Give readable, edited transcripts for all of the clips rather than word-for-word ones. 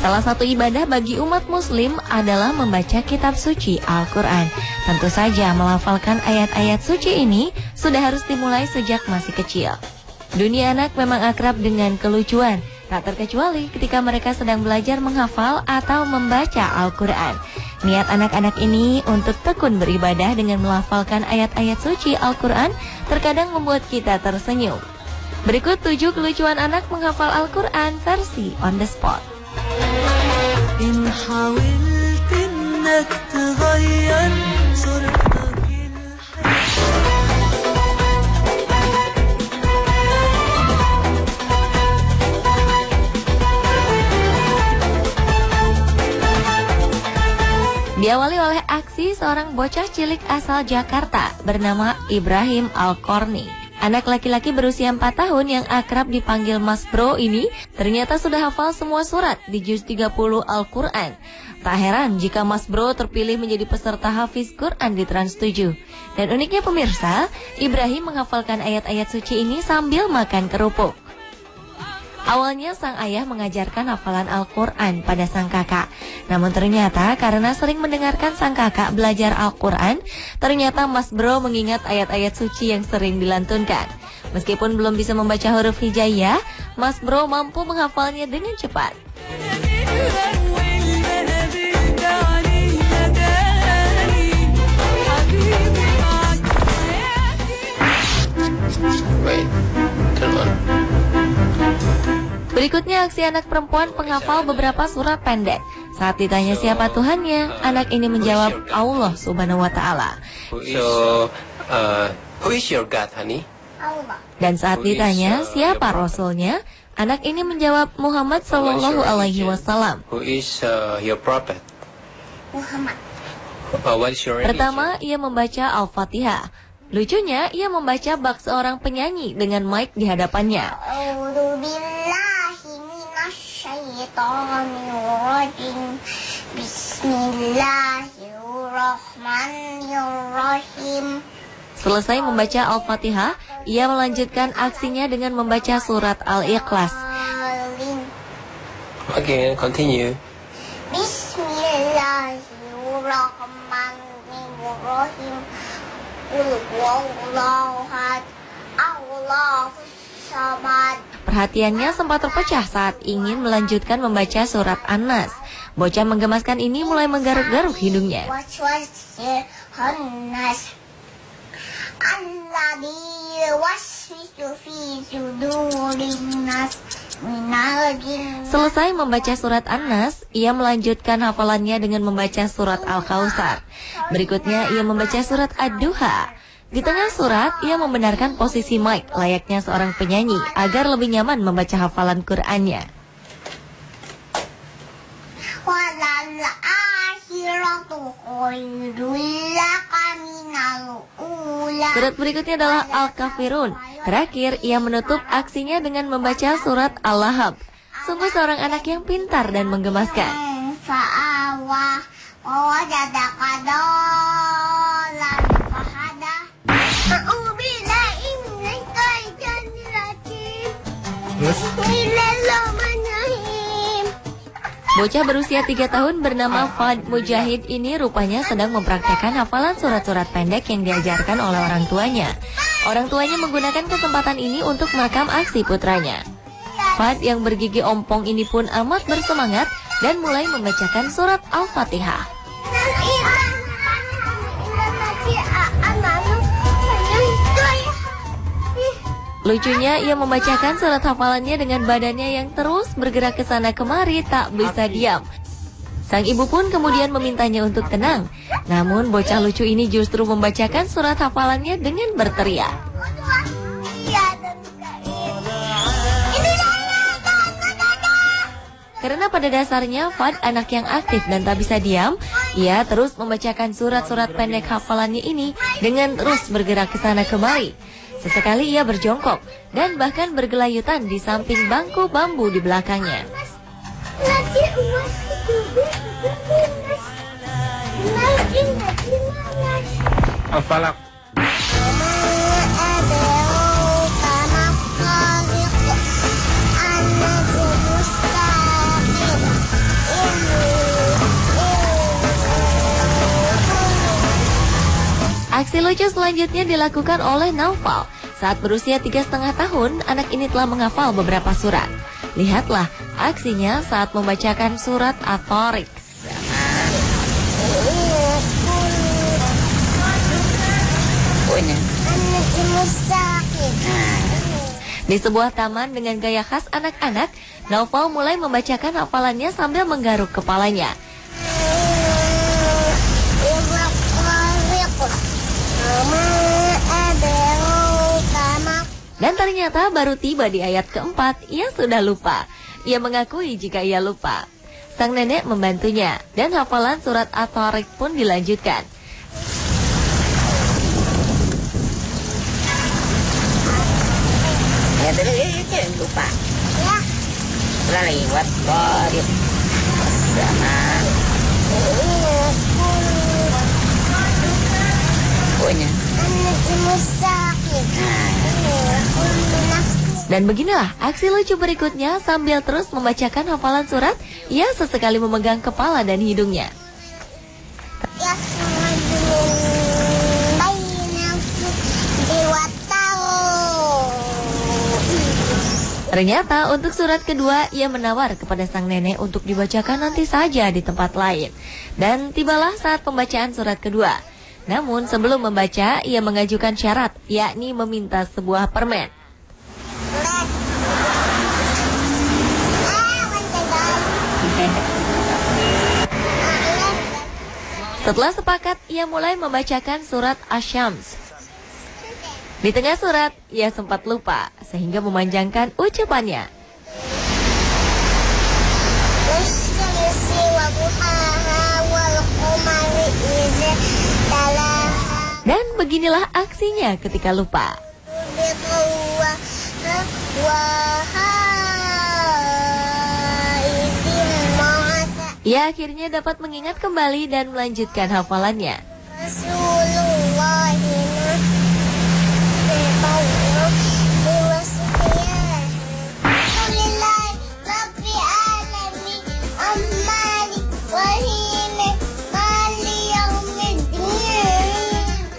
Salah satu ibadah bagi umat muslim adalah membaca kitab suci Al-Quran. Tentu saja melafalkan ayat-ayat suci ini sudah harus dimulai sejak masih kecil. Dunia anak memang akrab dengan kelucuan, tak terkecuali ketika mereka sedang belajar menghafal atau membaca Al-Quran. Niat anak-anak ini untuk tekun beribadah dengan melafalkan ayat-ayat suci Al-Quran terkadang membuat kita tersenyum. Berikut 7 kelucuan anak menghafal Al-Quran versi on the spot. إن حاولت إنك تغير صورتك Diawali oleh aksi seorang bocah cilik asal Jakarta bernama Ibrahim Al-Korni. Anak laki-laki berusia 4 tahun yang akrab dipanggil Mas Bro ini ternyata sudah hafal semua surat di juz 30 Al-Quran. Tak heran jika Mas Bro terpilih menjadi peserta hafiz Quran di Trans 7. Dan uniknya pemirsa, Ibrahim menghafalkan ayat-ayat suci ini sambil makan kerupuk. Awalnya sang ayah mengajarkan hafalan Al-Quran pada sang kakak. Namun ternyata karena sering mendengarkan sang kakak belajar Al-Quran, ternyata Mas Bro mengingat ayat-ayat suci yang sering dilantunkan. Meskipun belum bisa membaca huruf hijaiyah, Mas Bro mampu menghafalnya dengan cepat. Berikutnya aksi anak perempuan penghafal beberapa surat pendek. Saat ditanya siapa Tuhannya, anak ini menjawab Allah Subhanahu wa Ta'ala. Who is your God, honey? Allah. Dan saat ditanya siapa Rasulnya, anak ini menjawab Muhammad Sallallahu Alaihi Wasallam. Who is your prophet? Muhammad. What is your religion? Pertama, ia membaca Al-Fatihah. Lucunya, ia membaca bak seorang penyanyi dengan mic di hadapannya. A'udzu billahi minasyaitonir rajim. Bismillahirrahmanirrahim. Selesai membaca Al-Fatihah, ia melanjutkan aksinya dengan membaca surat Al-Ikhlas. Okay, continue. Bismillahirrahmanirrahim. Qul huwallahu ahad, Allahus samad. Perhatiannya sempat terpecah saat ingin melanjutkan membaca surat An-Nas. Bocah menggemaskan ini mulai menggaruk-garuk hidungnya. Waswashannas alladzi yuwaswisu fi sudurin nas minal jinn. Selesai membaca surat An-Nas, ia melanjutkan hafalannya dengan membaca surat Al-Kautsar. Berikutnya ia membaca surat Ad-Duha. Di tengah surat, ia membenarkan posisi mic layaknya seorang penyanyi agar lebih nyaman membaca hafalan Qur'annya. Walal akhiratu khairul laka minal ula. Surat berikutnya adalah Al-Kafirun. Terakhir, ia menutup aksinya dengan membaca surat Al-Lahab. Sungguh seorang anak yang pintar dan menggemaskan. Fa'awah wajadaka dhalan fahadah. A'udzubillahi minasyaitonir rajim. Bismillahirrahmanirrahim. Bocah berusia 3 tahun bernama Fad Mujahid ini rupanya sedang mempraktekkan hafalan surat-surat pendek yang diajarkan oleh orang tuanya. Orang tuanya menggunakan kesempatan ini untuk merekam aksi putranya. Fad yang bergigi ompong ini pun amat bersemangat dan mulai membacakan surat Al-Fatihah. Lucunya, ia membacakan surat hafalannya dengan badannya yang terus bergerak ke sana kemari tak bisa diam. Sang ibu pun kemudian memintanya untuk tenang. Namun bocah lucu ini justru membacakan surat hafalannya dengan berteriak. Karena pada dasarnya Fad anak yang aktif dan tak bisa diam, ia terus membacakan surat-surat pendek hafalannya ini dengan terus bergerak ke sana kemari. Sesekali ia berjongkok dan bahkan bergelayutan di samping bangku bambu di belakangnya. Al-Falaq. lucu selanjutnya dilakukan oleh Naufal. Saat berusia 3,5 tahun, anak ini telah menghafal beberapa surat. Lihatlah aksinya saat membacakan surat At-Tariq. Di sebuah taman dengan gaya khas anak-anak, Naufal mulai membacakan hafalannya sambil menggaruk kepalanya. Dan ternyata baru tiba di ayat keempat, ia sudah lupa. Ia mengakui jika ia lupa. Sang nenek membantunya, dan hafalan surat At-Tariq pun dilanjutkan. Ya tadi lupa. Ya. Setelah lewat At-Tariq sama punya. Dan beginilah aksi lucu berikutnya sambil terus membacakan hafalan surat, ia sesekali memegang kepala dan hidungnya. Ternyata untuk surat kedua ia menawar kepada sang nenek untuk dibacakan nanti saja di tempat lain. Dan tibalah saat pembacaan surat kedua. Namun sebelum membaca ia mengajukan syarat, yakni meminta sebuah permen. Setelah sepakat, ia mulai membacakan surat Asy-Syams. Di tengah surat, ia sempat lupa sehingga memanjangkan ucapannya. Dan beginilah aksinya ketika lupa. Ia akhirnya dapat mengingat kembali dan melanjutkan hafalannya.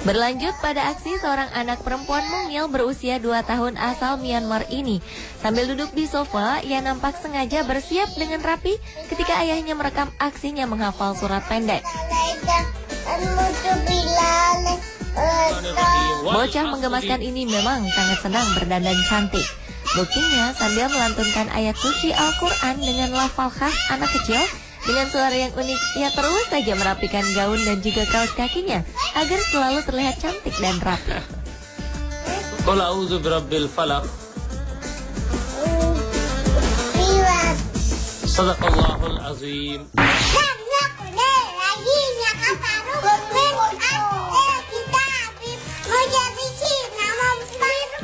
Berlanjut pada aksi seorang anak perempuan mungil berusia 2 tahun asal Myanmar ini. Sambil duduk di sofa, ia nampak sengaja bersiap dengan rapi ketika ayahnya merekam aksinya menghafal surat pendek. Bocah menggemaskan ini memang sangat senang berdandan cantik. Buktinya sambil melantunkan ayat suci Al-Quran dengan lafal khas anak kecil, dengan suara yang unik, ia terus saja merapikan gaun dan juga kaos kakinya agar selalu terlihat cantik dan rapi. Qul a'udzu birabbil falaq. Shadaqallahul azim.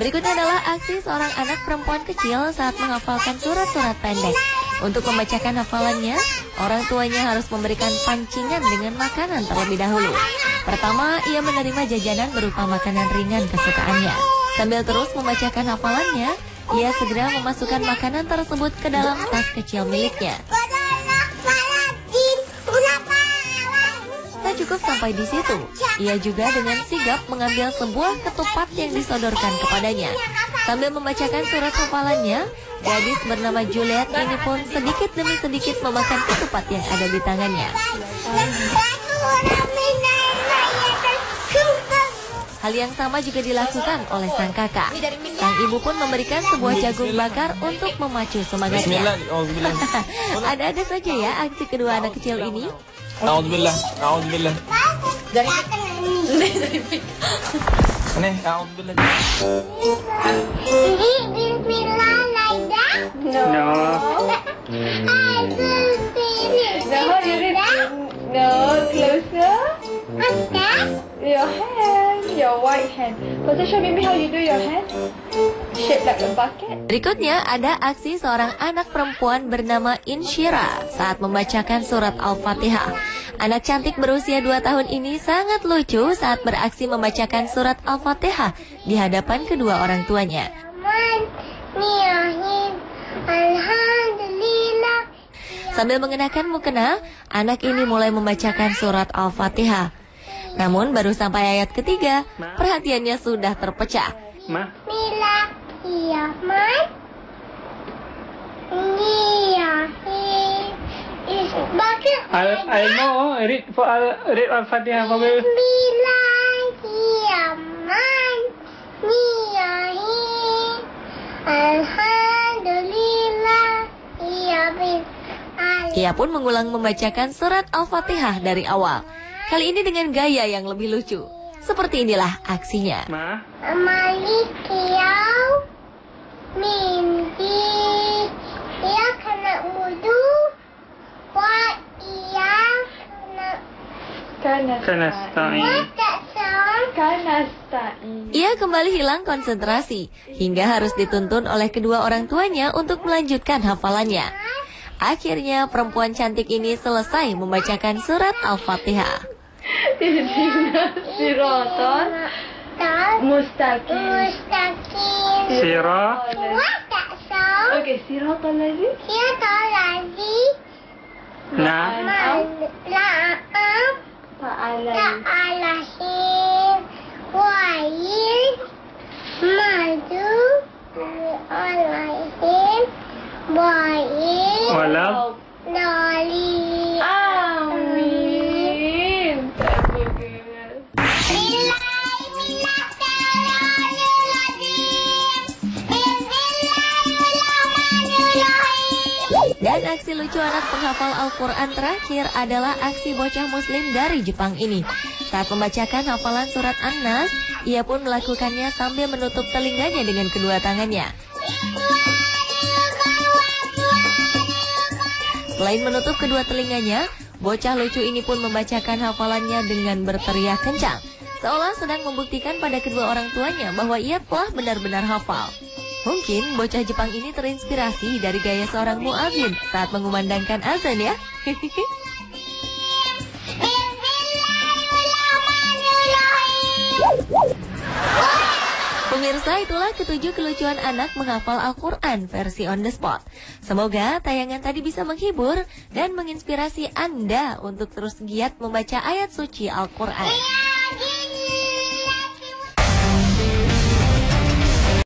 Berikutnya adalah aksi seorang anak perempuan kecil saat menghafalkan surat-surat pendek. Untuk membacakan hafalannya, orang tuanya harus memberikan pancingan dengan makanan terlebih dahulu. Pertama, ia menerima jajanan berupa makanan ringan kesukaannya. Sambil terus membacakan hafalannya, ia segera memasukkan makanan tersebut ke dalam tas kecil miliknya. Tak cukup sampai di situ, ia juga dengan sigap mengambil sebuah ketupat yang disodorkan kepadanya. Sambil membacakan surat hafalannya, gadis bernama Juliet ini pun sedikit demi sedikit memakan ketupat yang ada di tangannya. Hal yang sama juga dilakukan oleh sang kakak. Sang ibu pun memberikan sebuah jagung bakar untuk memacu semangatnya. Ada-ada saja ya aksi kedua anak kecil ini. A'udzubillah. A'udzubillah. Nih, a'udzubillah. No. No, closer. Your hand, your white hand. First, show me how you do your hand. Shaped like a bucket. Berikutnya ada aksi seorang anak perempuan bernama Inshira saat membacakan surat Al-Fatihah. Anak cantik berusia 2 tahun ini sangat lucu saat beraksi membacakan surat Al-Fatihah di hadapan kedua orang tuanya. Sambil mengenakan mukena, anak ini mulai membacakan surat Al-Fatihah. Namun baru sampai ayat ketiga, perhatiannya sudah terpecah. I know. Read Al-Fatihah for me. Ia pun mengulang membacakan surat Al-Fatihah dari awal. Kali ini dengan gaya yang lebih lucu. Seperti inilah aksinya. Malik yau mindi ia kena mudu wa ia Ia kembali hilang konsentrasi hingga harus dituntun oleh kedua orang tuanya untuk melanjutkan hafalannya. Akhirnya perempuan cantik ini selesai membacakan surat Al-Fatihah. Siratan mustaqim. Sirah. Okay, siratan lagi. Walau. Amin. Dan aksi lucu anak penghafal Al-Quran terakhir adalah aksi bocah muslim dari Jepang ini. Saat membacakan hafalan surat An-Nas, ia pun melakukannya sambil menutup telinganya dengan kedua tangannya. Selain menutup kedua telinganya, bocah lucu ini pun membacakan hafalannya dengan berteriak kencang, seolah sedang membuktikan pada kedua orang tuanya bahwa ia telah benar-benar hafal. Mungkin bocah Jepang ini terinspirasi dari gaya seorang muadzin saat mengumandangkan azan ya. Pemirsa, itulah ketujuh kelucuan anak menghafal Al-Quran versi on the spot. Semoga tayangan tadi bisa menghibur dan menginspirasi Anda untuk terus giat membaca ayat suci Al-Quran.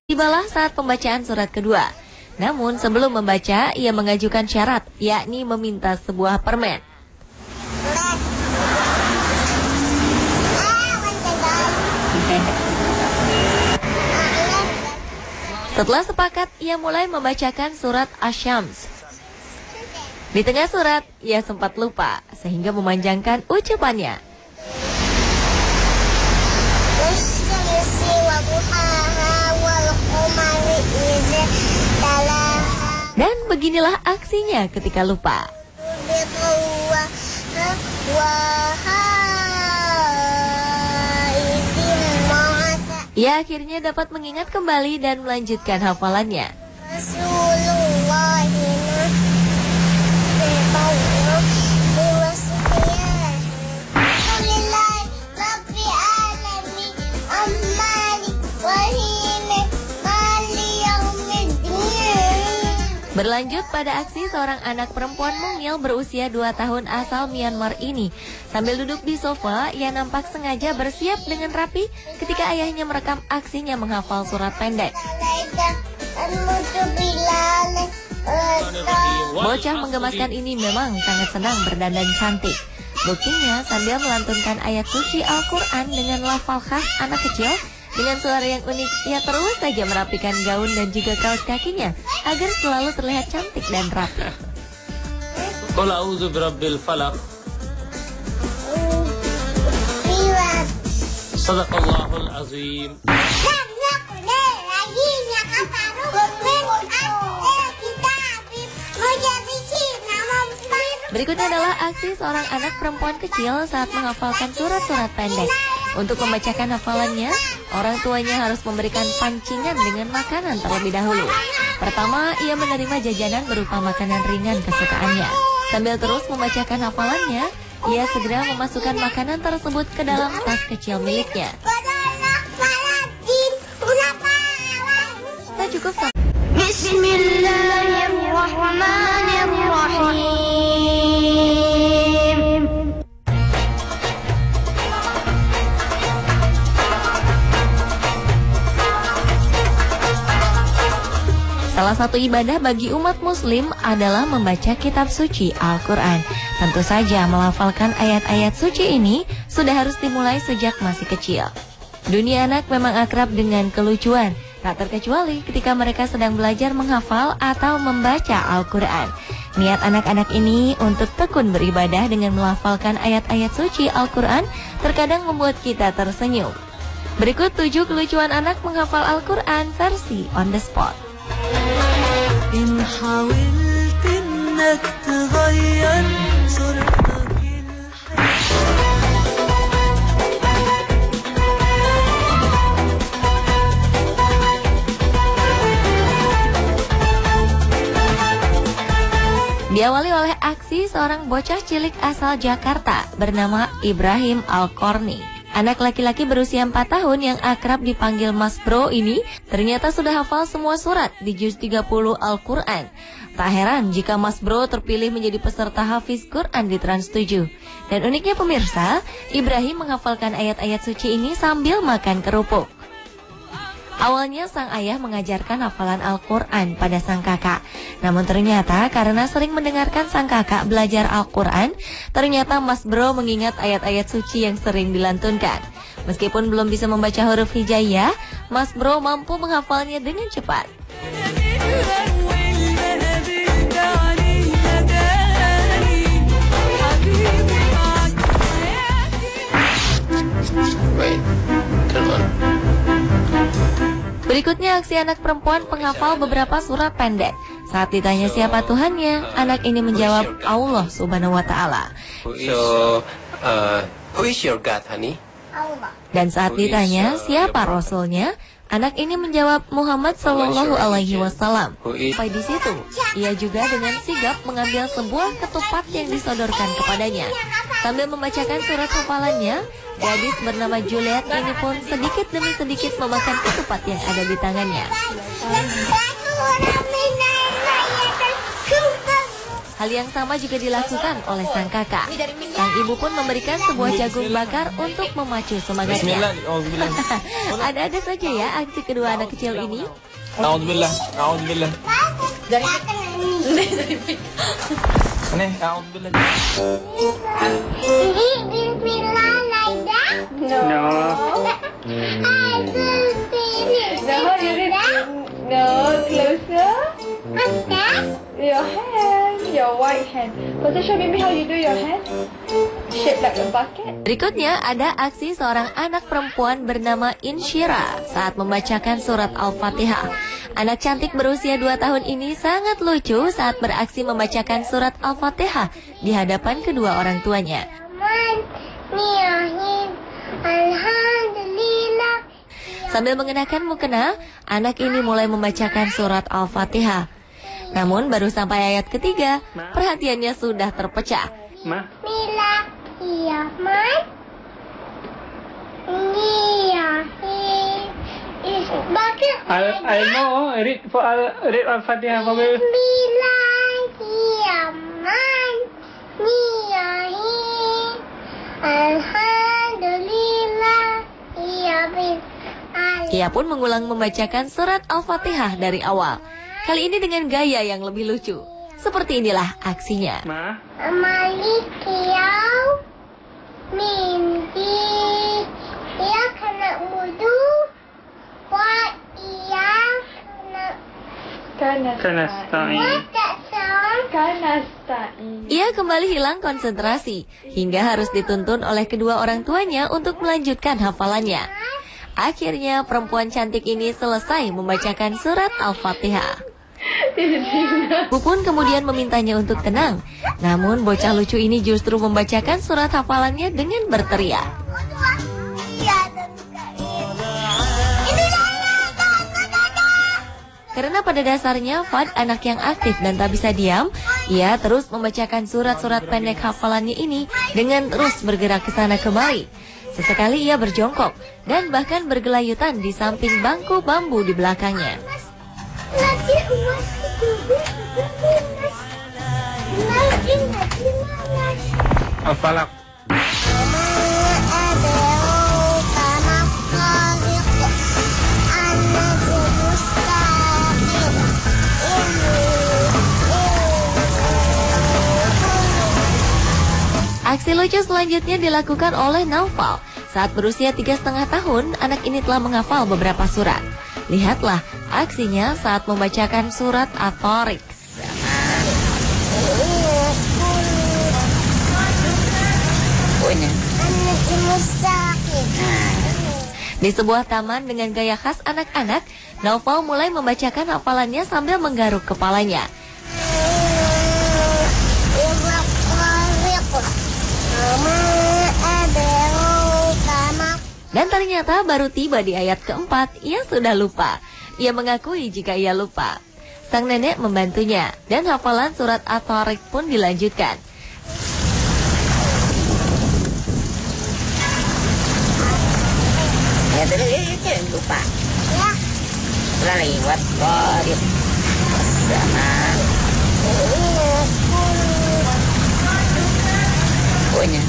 Tibalah saat pembacaan surat kedua. Namun sebelum membaca, ia mengajukan syarat, yakni meminta sebuah permen. Setelah sepakat, ia mulai membacakan surat Asy-Syams. Di tengah surat, ia sempat lupa, sehingga memanjangkan ucapannya. Dan beginilah aksinya ketika lupa. Ia akhirnya dapat mengingat kembali dan melanjutkan hafalannya. Berlanjut pada aksi seorang anak perempuan mungil berusia 2 tahun asal Myanmar ini. Sambil duduk di sofa, ia nampak sengaja bersiap dengan rapi ketika ayahnya merekam aksinya menghafal surat pendek. Bocah menggemaskan ini memang sangat senang berdandan cantik. Buktinya sambil melantunkan ayat suci Al-Quran dengan lafal khas anak kecil, dengan suara yang unik, ia terus saja merapikan gaun dan juga kaos kakinya agar selalu terlihat cantik dan rapi. Qul a'udzu birabbil falaq. Sadaqallahul azim. Berikutnya adalah aksi seorang anak perempuan kecil saat menghafalkan surat-surat pendek. Untuk membacakan hafalannya, orang tuanya harus memberikan pancingan dengan makanan terlebih dahulu. Pertama, ia menerima jajanan berupa makanan ringan kesukaannya. Sambil terus membacakan hafalannya, ia segera memasukkan makanan tersebut ke dalam tas kecil miliknya. Tak cukup sampai. Bismillahirrahmanirrahim. Salah satu ibadah bagi umat muslim adalah membaca kitab suci Al-Quran. Tentu saja melafalkan ayat-ayat suci ini sudah harus dimulai sejak masih kecil. Dunia anak memang akrab dengan kelucuan, tak terkecuali ketika mereka sedang belajar menghafal atau membaca Al-Quran. Niat anak-anak ini untuk tekun beribadah dengan melafalkan ayat-ayat suci Al-Quran terkadang membuat kita tersenyum. Berikut 7 kelucuan anak menghafal Al-Quran versi on the spot. Diawali oleh aksi seorang bocah cilik asal Jakarta bernama Ibrahim Al-Korni. Anak laki-laki berusia 4 tahun yang akrab dipanggil Mas Bro ini ternyata sudah hafal semua surat di juz 30 Al-Quran. Tak heran jika Mas Bro terpilih menjadi peserta Hafiz Quran di Trans 7. Dan uniknya pemirsa, Ibrahim menghafalkan ayat-ayat suci ini sambil makan kerupuk. Awalnya sang ayah mengajarkan hafalan Al-Quran pada sang kakak. Namun ternyata karena sering mendengarkan sang kakak belajar Al-Quran, ternyata Mas Bro mengingat ayat-ayat suci yang sering dilantunkan. Meskipun belum bisa membaca huruf hijaiyah, Mas Bro mampu menghafalnya dengan cepat. Berikutnya aksi anak perempuan penghafal beberapa surat pendek. Saat ditanya siapa Tuhannya, anak ini menjawab Allah Subhanahu wa Ta'ala. Who is your God, honey? Dan saat ditanya siapa Rasulnya, anak ini menjawab Muhammad Sallallahu Alaihi Wasallam. Sampai di situ, ia juga dengan sigap mengambil sebuah ketupat yang disodorkan kepadanya. Sambil membacakan surat hafalannya, gadis bernama Juliet ini pun sedikit demi sedikit memakan ketupat yang ada di tangannya. Hal yang sama juga dilakukan oleh sang kakak. Sang ibu pun memberikan sebuah jagung bakar untuk memacu semangatnya. Ada-ada saja ya aksi kedua anak kecil ini. A'udzubillah. Dari No. No, closer. Your hand, your white hand. Show me how you do your hand. Shaped like a bucket. Berikutnya ada aksi seorang anak perempuan bernama Insyira saat membacakan surat Al-Fatihah. Anak cantik berusia 2 tahun ini sangat lucu saat beraksi membacakan surat Al-Fatihah di hadapan kedua orang tuanya. Sambil mengenakan mukena, anak ini mulai membacakan surat Al-Fatihah. Namun baru sampai ayat ketiga, perhatiannya sudah terpecah. I know. Read Al-Fatihah for me. Ia pun mengulang membacakan surat Al-Fatihah dari awal. Kali ini dengan gaya yang lebih lucu. Seperti inilah aksinya. Ia kembali hilang konsentrasi hingga harus dituntun oleh kedua orang tuanya untuk melanjutkan hafalannya. Akhirnya perempuan cantik ini selesai membacakan surat Al-Fatihah. Ibu pun kemudian memintanya untuk tenang. Namun bocah lucu ini justru membacakan surat hafalannya dengan berteriak. Karena pada dasarnya Fad anak yang aktif dan tak bisa diam, ia terus membacakan surat-surat pendek hafalannya ini dengan terus bergerak ke sana kemari. Sesekali ia berjongkok dan bahkan bergelayutan di samping bangku bambu di belakangnya. Al-Falaq. Aksi lucu selanjutnya dilakukan oleh Naufal. Saat berusia 3,5 tahun, anak ini telah menghafal beberapa surat. Lihatlah aksinya saat membacakan surat At-Tariq. Di sebuah taman dengan gaya khas anak-anak, Naufal mulai membacakan hafalannya sambil menggaruk kepalanya. Dan ternyata baru tiba di ayat keempat, ia sudah lupa. Ia mengakui jika ia lupa. Sang nenek membantunya, dan hafalan surat At-Tariq pun dilanjutkan. Ya tadi lupa. Ya. Setelah lewat Tariq. Sama. Punya.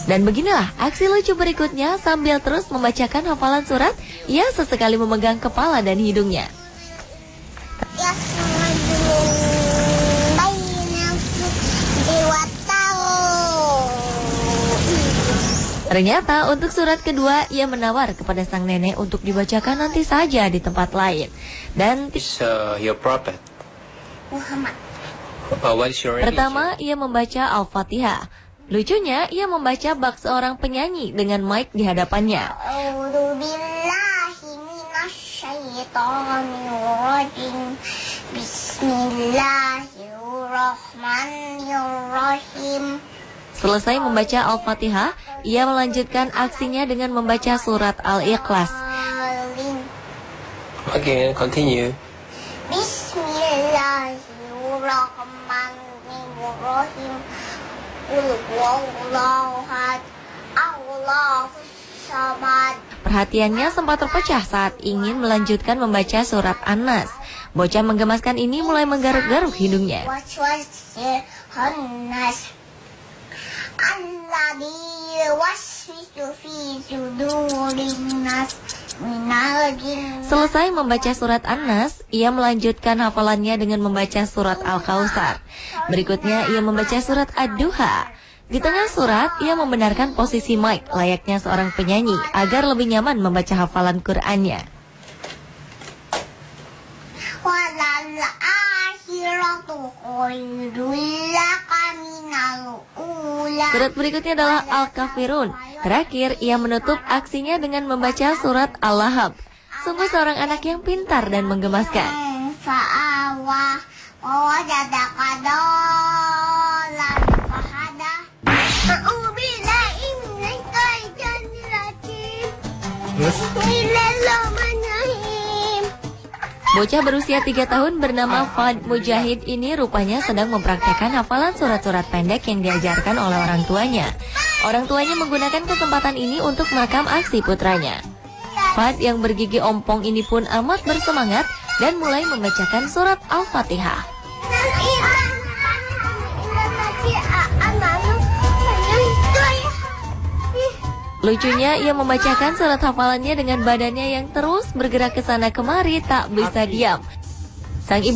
Dan beginilah aksi lucu berikutnya sambil terus membacakan hafalan surat, ia sesekali memegang kepala dan hidungnya. Ternyata untuk surat kedua ia menawar kepada sang nenek untuk dibacakan nanti saja di tempat lain. Dan Is your prophet? Muhammad. What is your religion? pertama ia membaca Al-Fatihah. Lucunya ia membaca bak seorang penyanyi dengan mic di hadapannya. A'udzubillahi minasyaitonirrajim. Bismillahirrahmanirrahim. Selesai membaca Al-Fatihah, ia melanjutkan aksinya dengan membaca surat Al-Ikhlas. Okay, continue. Bismillahirrahmanirrahim. Qul huwallahu ahad, Allahus samad. Perhatiannya sempat terpecah saat ingin melanjutkan membaca surat An-Nas. Bocah menggemaskan ini mulai menggaruk-garuk hidungnya. Waswas-khannas alladzi yuwaswisu fi sudurin nas minal jinn. Selesai membaca surat An-Nas, ia melanjutkan hafalannya dengan membaca surat Al-Kautsar. Berikutnya ia membaca surat Ad-Duha. Di tengah surat, ia membenarkan posisi mic layaknya seorang penyanyi agar lebih nyaman membaca hafalan Qur'annya. Walal akhiratu khairul laka minal ula. Surat berikutnya adalah Al-Kafirun. Terakhir, ia menutup aksinya dengan membaca surat Al-Lahab. Sungguh seorang anak yang pintar dan menggemaskan. Fa'awah wajadaka dalan fahada. A'udzubillahi minasyaitonir rajim. Bismillahirrahmanirrahim. Bocah berusia 3 tahun bernama Fad Mujahid ini rupanya sedang mempraktekkan hafalan surat-surat pendek yang diajarkan oleh orang tuanya. Orang tuanya menggunakan kesempatan ini untuk merekam aksi putranya. Fad yang bergigi ompong ini pun amat bersemangat dan mulai membacakan surat Al-Fatihah. Lucunya, ia membacakan surat hafalannya dengan badannya yang terus bergerak ke sana kemari tak bisa diam. Sang ibu